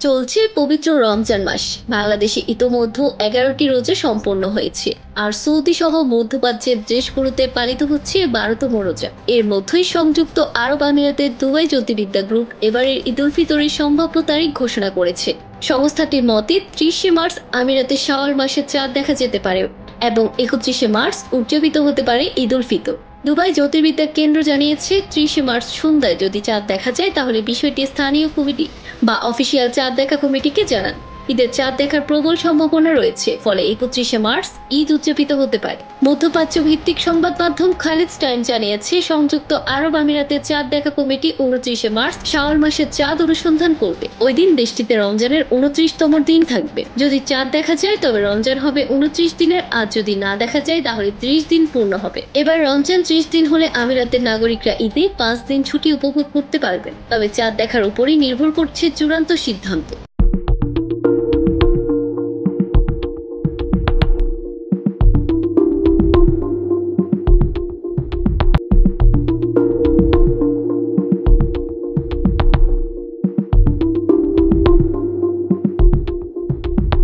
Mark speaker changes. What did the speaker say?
Speaker 1: চলছে পবিত্র রমজান মাস। বাংলাদেশে ইতোমধ্যে 11টি রোজা সম্পন্ন হয়েছে, আর সৌদি সহ মধ্যপ্রাচ্যের দেশগুলোতে পালিত হচ্ছে 12তম রোজা। এর মধ্যেই সংযুক্ত আরব আমিরাতের দুবাই জ্যোতির্বিদ্যা গ্রুপ এবারের ঈদ উল ফিতরের সম্ভাব্য তারিখ ঘোষণা করেছে। সংস্থাটির মতে 30শে মার্চ আমিরাতে শাওয়াল মাসের চাঁদ দেখা যেতে পারে এবং 31শে মার্চ উদযাপিত হতে পারে ঈদ উল ফিতর। দুবাই জ্যোতির্বিদ্যা কেন্দ্র জানিয়েছে, 30শে মার্চ সন্ধ্যায় যদি চাঁদ দেখা যায় তাহলে বিষয়টি স্থানীয় কমিটি বা অফিসিয়াল চাঁদ দেখা কমিটিকে জানান। ঈদের চাঁদ দেখার প্রবল সম্ভাবনা রয়েছে, ফলে 31শে মার্চ ঈদ উদযাপিত হতে পারে। মধ্যপ্রাচ্য ভিত্তিক সংবাদ মাধ্যম খালিদ টাইম জানিয়েছে, সংযুক্ত আরব আমিরাতের চাঁদ দেখা কমিটি 29শে মার্চ শাওয়াল মাসের চাঁদ অনুসন্ধান করবে। ওই দিন দেশটিতে রমজানের 29তম দিন থাকবে। যদি চাঁদ দেখা যায় তবে রমজান হবে 29 দিনের, আর যদি না দেখা যায় তাহলে 30 দিন পূর্ণ হবে। এবার রমজান 30 দিন হলে আমিরাতের নাগরিকরা ঈদে 5 দিন ছুটি উপভোগ করতে পারবেন। তবে চাঁদ দেখার উপরই নির্ভর করছে চূড়ান্ত সিদ্ধান্ত।